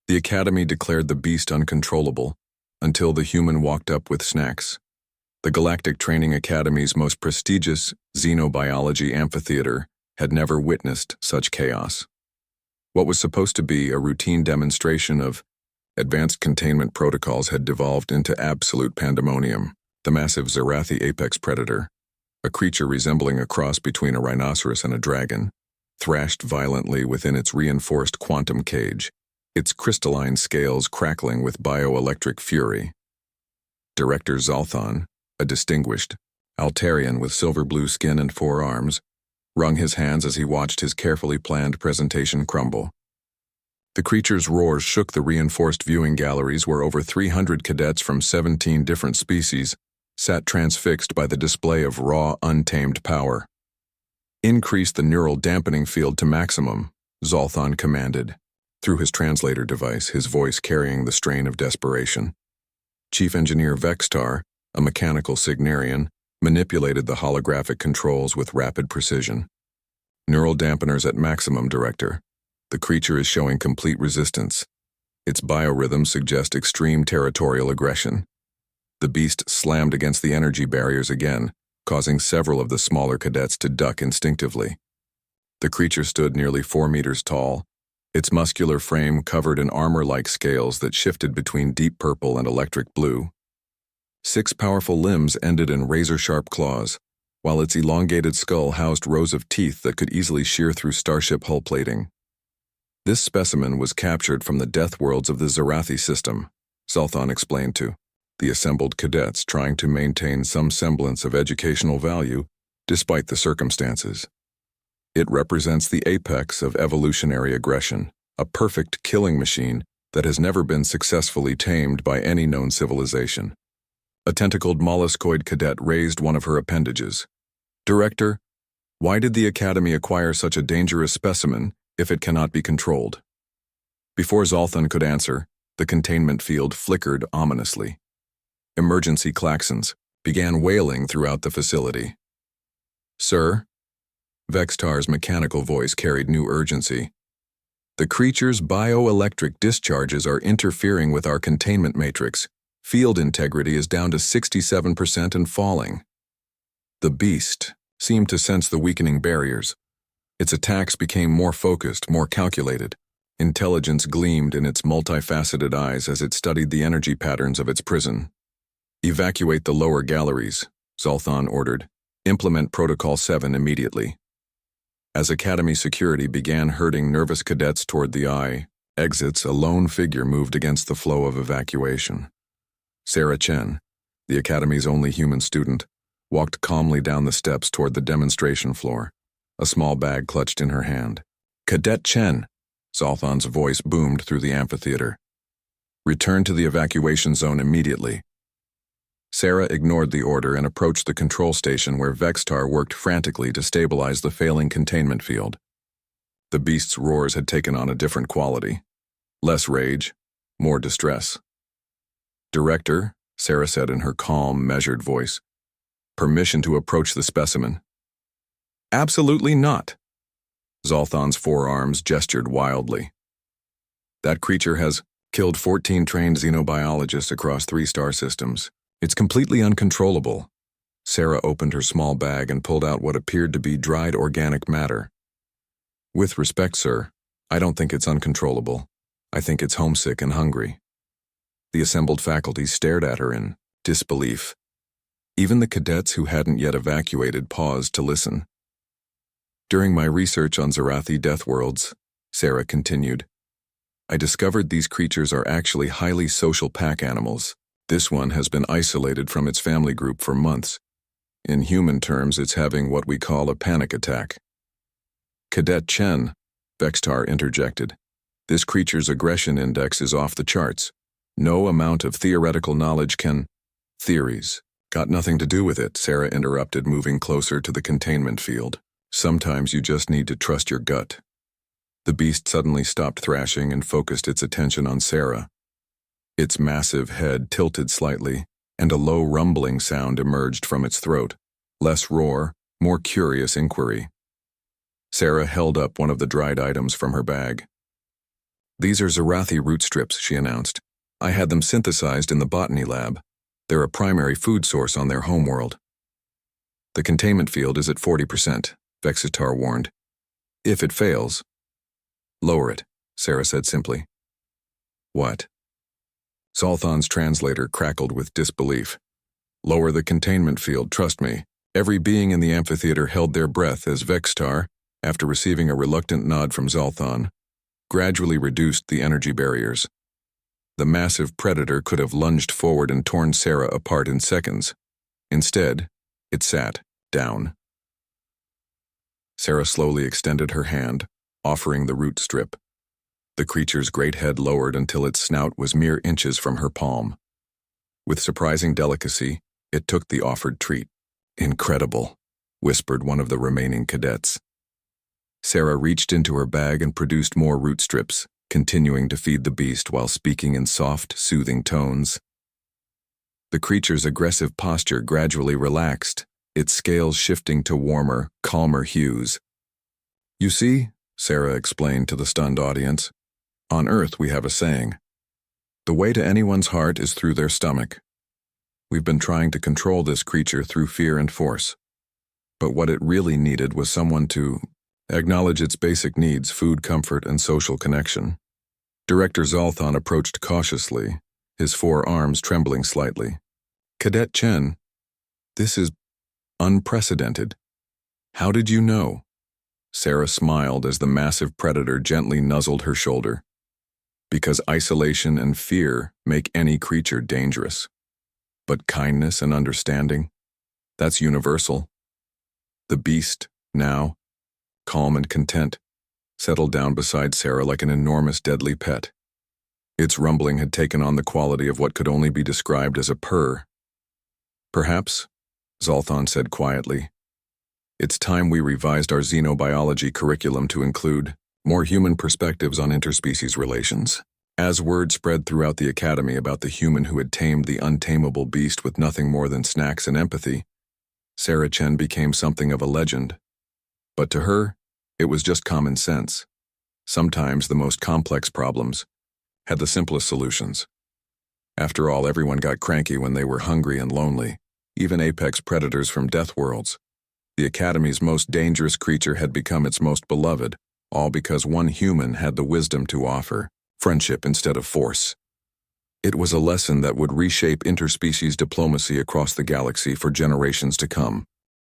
The Academy declared the beast uncontrollable until the human walked up with snacks. The Galactic Training Academy's most prestigious xenobiology amphitheater had never witnessed such chaos. What was supposed to be a routine demonstration of advanced containment protocols had devolved into absolute pandemonium. The massive Zarathi apex predator, a creature resembling a cross between a rhinoceros and a dragon, thrashed violently within its reinforced quantum cage, its crystalline scales crackling with bioelectric fury. Director Zolthon, a distinguished Altarian with silver-blue skin and 4 arms, wrung his hands as he watched his carefully planned presentation crumble. The creature's roars shook the reinforced viewing galleries where over 300 cadets from 17 different species sat transfixed by the display of raw, untamed power. "Increase the neural dampening field to maximum," Zolthon commanded, through his translator device, his voice carrying the strain of desperation. Chief Engineer Vextar, a mechanical Signarian, manipulated the holographic controls with rapid precision. "Neural dampeners at maximum, Director. The creature is showing complete resistance. Its biorhythms suggest extreme territorial aggression." The beast slammed against the energy barriers again, causing several of the smaller cadets to duck instinctively. The creature stood nearly 4 meters tall, its muscular frame covered in armor-like scales that shifted between deep purple and electric blue. 6 powerful limbs ended in razor-sharp claws, while its elongated skull housed rows of teeth that could easily shear through starship hull plating. This specimen was captured from the death worlds of the Zarathi system, Zolthon explained to the assembled cadets trying to maintain some semblance of educational value despite the circumstances. It represents the apex of evolutionary aggression, a perfect killing machine that has never been successfully tamed by any known civilization. A tentacled molluscoid cadet raised one of her appendages. "Director, why did the Academy acquire such a dangerous specimen if it cannot be controlled?" Before Zolthon could answer, the containment field flickered ominously. Emergency klaxons began wailing throughout the facility. "Sir?" Vextar's mechanical voice carried new urgency. "The creature's bioelectric discharges are interfering with our containment matrix. Field integrity is down to 67% and falling." The beast seemed to sense the weakening barriers. Its attacks became more focused, more calculated. Intelligence gleamed in its multifaceted eyes as it studied the energy patterns of its prison. "Evacuate the lower galleries," Zolthon ordered. "Implement Protocol 7 immediately." As Academy security began herding nervous cadets toward the exits, a lone figure moved against the flow of evacuation. Sarah Chen, the Academy's only human student, walked calmly down the steps toward the demonstration floor, a small bag clutched in her hand. "Cadet Chen," Zolthon's voice boomed through the amphitheater. "Return to the evacuation zone immediately." Sarah ignored the order and approached the control station where Vextar worked frantically to stabilize the failing containment field. The beast's roars had taken on a different quality. Less rage, more distress. "Director," Sarah said in her calm, measured voice, "permission to approach the specimen." "Absolutely not." Zolthon's forearms gestured wildly. "That creature has killed 14 trained xenobiologists across 3 star systems. It's completely uncontrollable." Sarah opened her small bag and pulled out what appeared to be dried organic matter. "With respect, sir, I don't think it's uncontrollable. I think it's homesick and hungry." The assembled faculty stared at her in disbelief. Even the cadets who hadn't yet evacuated paused to listen. "During my research on Zarathi death worlds," Sarah continued, "I discovered these creatures are actually highly social pack animals. This one has been isolated from its family group for months. In human terms, it's having what we call a panic attack." "Cadet Chen," Vextar interjected, "this creature's aggression index is off the charts. No amount of theoretical knowledge can—" "Theories got nothing to do with it," Sarah interrupted, moving closer to the containment field. "Sometimes you just need to trust your gut." The beast suddenly stopped thrashing and focused its attention on Sarah. Its massive head tilted slightly, and a low rumbling sound emerged from its throat. Less roar, more curious inquiry. Sarah held up one of the dried items from her bag. These are Zarathi root strips, she announced. I had them synthesized in the botany lab. They're a primary food source on their homeworld. The containment field is at 40%, Vexitar warned. If it fails, lower it, Sarah said simply. What? Zolthan's translator crackled with disbelief. Lower the containment field, trust me. Every being in the amphitheater held their breath as Vexitar, after receiving a reluctant nod from Zolthan, gradually reduced the energy barriers. The massive predator could have lunged forward and torn Sarah apart in seconds. Instead, it sat down. Sarah slowly extended her hand, offering the root strip. The creature's great head lowered until its snout was mere inches from her palm. With surprising delicacy, it took the offered treat. Incredible, whispered one of the remaining cadets. Sarah reached into her bag and produced more root strips, continuing to feed the beast while speaking in soft, soothing tones. The creature's aggressive posture gradually relaxed, its scales shifting to warmer, calmer hues. You see, Sarah explained to the stunned audience, on Earth we have a saying. The way to anyone's heart is through their stomach. We've been trying to control this creature through fear and force. But what it really needed was someone to acknowledge its basic needs, food, comfort, and social connection. Director Zolthan approached cautiously, his forearms trembling slightly. Cadet Chen, this is unprecedented. How did you know? Sarah smiled as the massive predator gently nuzzled her shoulder. Because isolation and fear make any creature dangerous. But kindness and understanding, that's universal. The beast, now, calm and content, settled down beside Sarah like an enormous deadly pet. Its rumbling had taken on the quality of what could only be described as a purr. Perhaps, Zolthan said quietly, it's time we revised our xenobiology curriculum to include more human perspectives on interspecies relations. As word spread throughout the academy about the human who had tamed the untamable beast with nothing more than snacks and empathy, Sarah Chen became something of a legend. But to her, it was just common sense. Sometimes the most complex problems had the simplest solutions. After all, everyone got cranky when they were hungry and lonely, even apex predators from death worlds. The Academy's most dangerous creature had become its most beloved, all because one human had the wisdom to offer friendship instead of force. It was a lesson that would reshape interspecies diplomacy across the galaxy for generations to come.